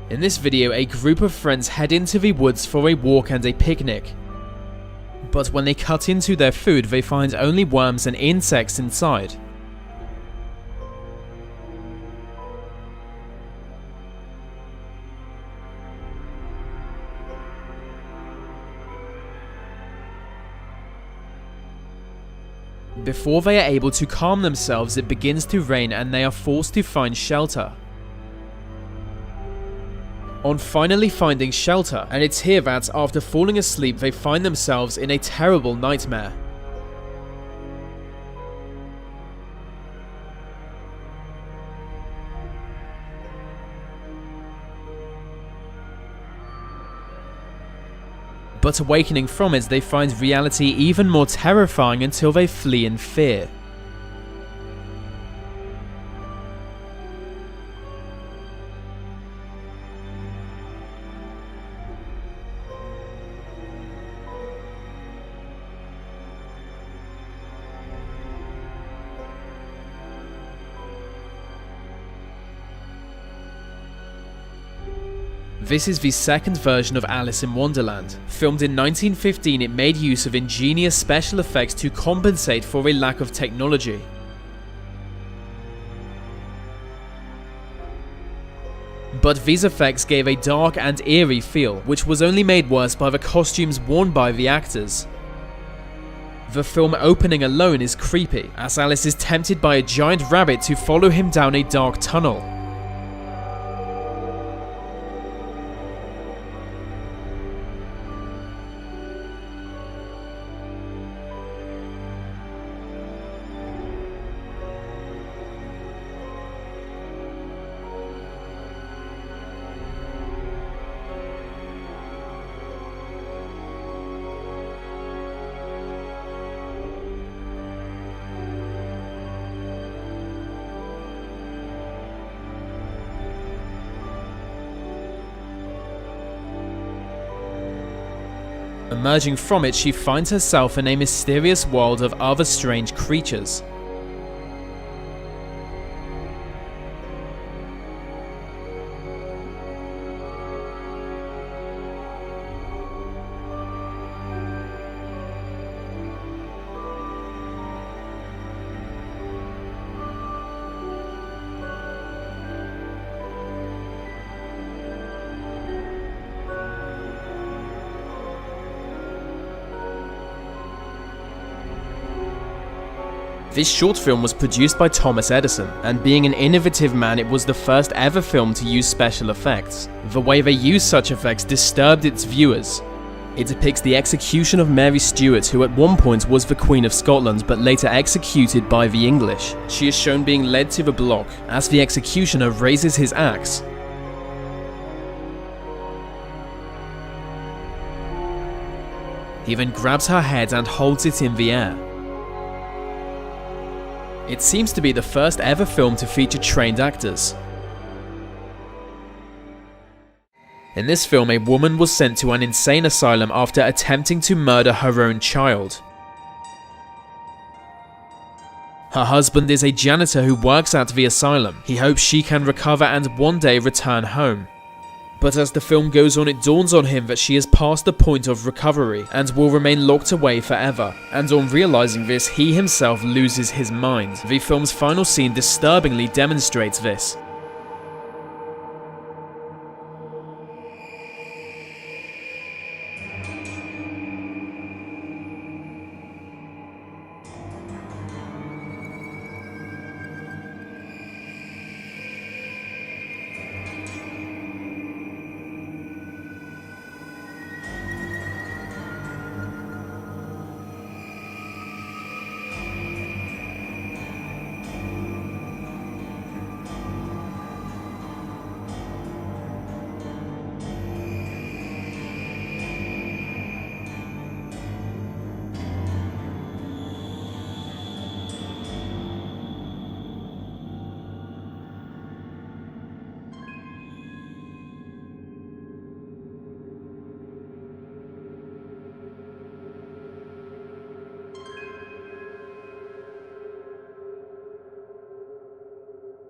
In this video, a group of friends head into the woods for a walk and a picnic. But when they cut into their food, they find only worms and insects inside. Before they are able to calm themselves, it begins to rain and they are forced to find shelter. On finally finding shelter, and it's here that, after falling asleep, they find themselves in a terrible nightmare. But awakening from it, they find reality even more terrifying until they flee in fear. This is the second version of Alice in Wonderland. Filmed in 1915, it made use of ingenious special effects to compensate for a lack of technology. But these effects gave a dark and eerie feel, which was only made worse by the costumes worn by the actors. The film opening alone is creepy, as Alice is tempted by a giant rabbit to follow him down a dark tunnel. Emerging from it, she finds herself in a mysterious world of other strange creatures. This short film was produced by Thomas Edison, and being an innovative man, it was the first ever film to use special effects. The way they used such effects disturbed its viewers. It depicts the execution of Mary Stuart, who at one point was the Queen of Scotland, but later executed by the English. She is shown being led to the block, as the executioner raises his axe. He then grabs her head and holds it in the air. It seems to be the first ever film to feature trained actors. In this film, a woman was sent to an insane asylum after attempting to murder her own child. Her husband is a janitor who works at the asylum. He hopes she can recover and one day return home. But as the film goes on, it dawns on him that she is past the point of recovery and will remain locked away forever. And on realizing this, he himself loses his mind. The film's final scene disturbingly demonstrates this.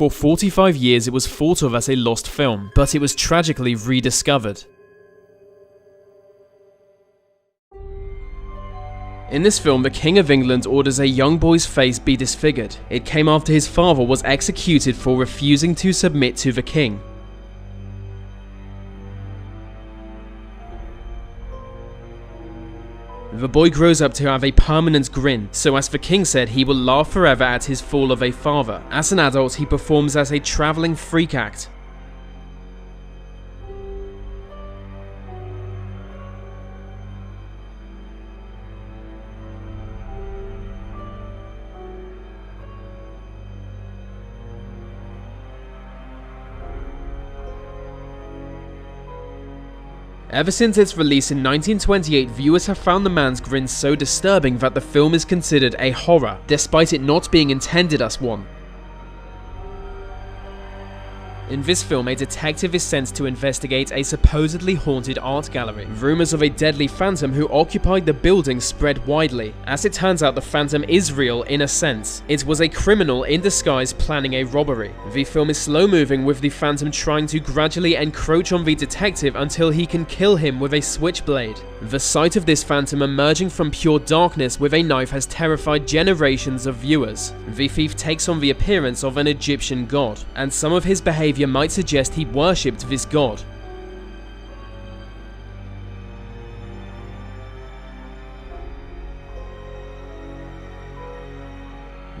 For 45 years it was thought of as a lost film, but it was tragically rediscovered. In this film, the King of England orders a young boy's face be disfigured. It came after his father was executed for refusing to submit to the king. The boy grows up to have a permanent grin, so as the king said, he will laugh forever at his fall of a father. As an adult, he performs as a travelling freak act. Ever since its release in 1928, viewers have found the man's grin so disturbing that the film is considered a horror, despite it not being intended as one. In this film, a detective is sent to investigate a supposedly haunted art gallery. Rumors of a deadly phantom who occupied the building spread widely. As it turns out, the phantom is real in a sense. It was a criminal in disguise planning a robbery. The film is slow-moving, with the phantom trying to gradually encroach on the detective until he can kill him with a switchblade. The sight of this phantom emerging from pure darkness with a knife has terrified generations of viewers. The thief takes on the appearance of an Egyptian god, and some of his behavior might suggest he worshipped this god.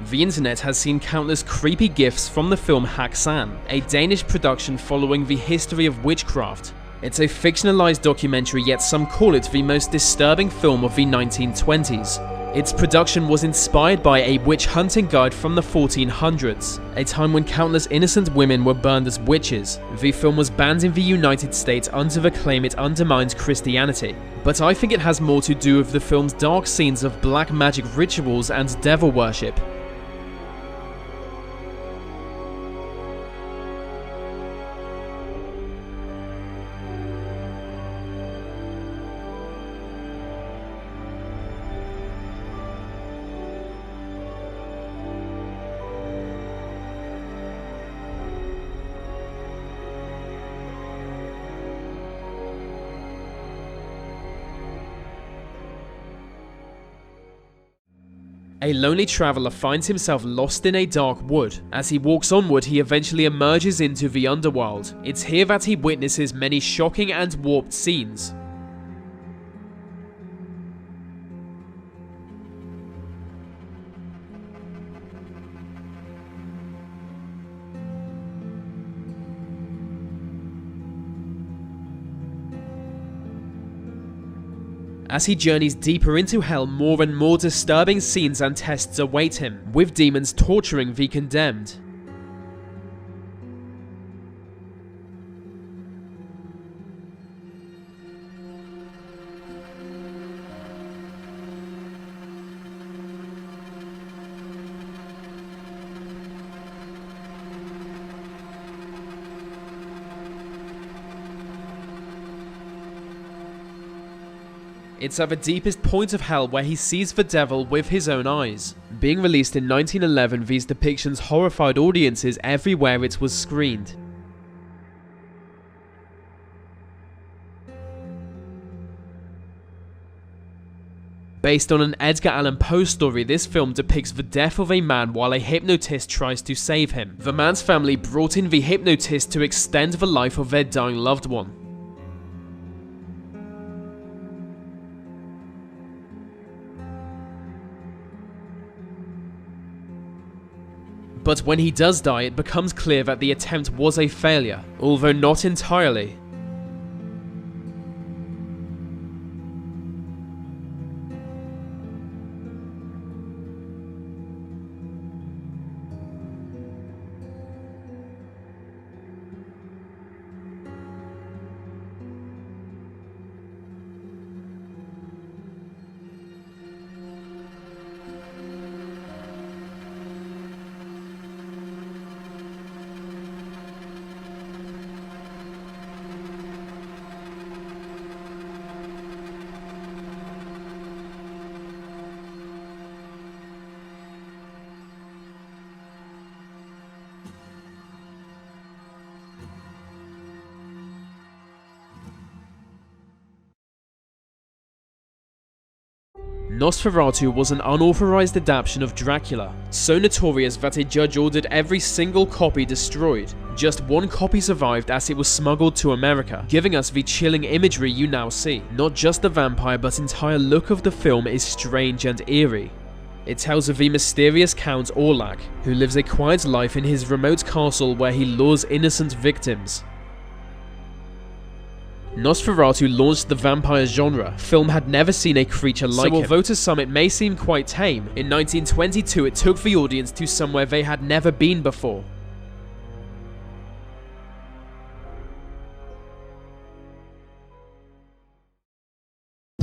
The internet has seen countless creepy gifs from the film Harán, a Danish production following the history of witchcraft. It's a fictionalized documentary, yet some call it the most disturbing film of the 1920s. Its production was inspired by a witch hunting guide from the 1400s, a time when countless innocent women were burned as witches. The film was banned in the United States under the claim it undermines Christianity, but I think it has more to do with the film's dark scenes of black magic rituals and devil worship. A lonely traveller finds himself lost in a dark wood. As he walks onward, he eventually emerges into the underworld. It's here that he witnesses many shocking and warped scenes. As he journeys deeper into hell, more and more disturbing scenes and tests await him, with demons torturing the condemned. It's at the deepest point of hell where he sees the devil with his own eyes. Being released in 1911, these depictions horrified audiences everywhere it was screened. Based on an Edgar Allan Poe story, this film depicts the death of a man while a hypnotist tries to save him. The man's family brought in the hypnotist to extend the life of their dying loved one. But when he does die, it becomes clear that the attempt was a failure, although not entirely. Nosferatu was an unauthorized adaptation of Dracula, so notorious that a judge ordered every single copy destroyed. Just one copy survived as it was smuggled to America, giving us the chilling imagery you now see. Not just the vampire, but entire look of the film is strange and eerie. It tells of the mysterious Count Orlak, who lives a quiet life in his remote castle where he lures innocent victims. Nosferatu launched the vampire genre. Film had never seen a creature like him. So although to some it may seem quite tame, in 1922 it took the audience to somewhere they had never been before.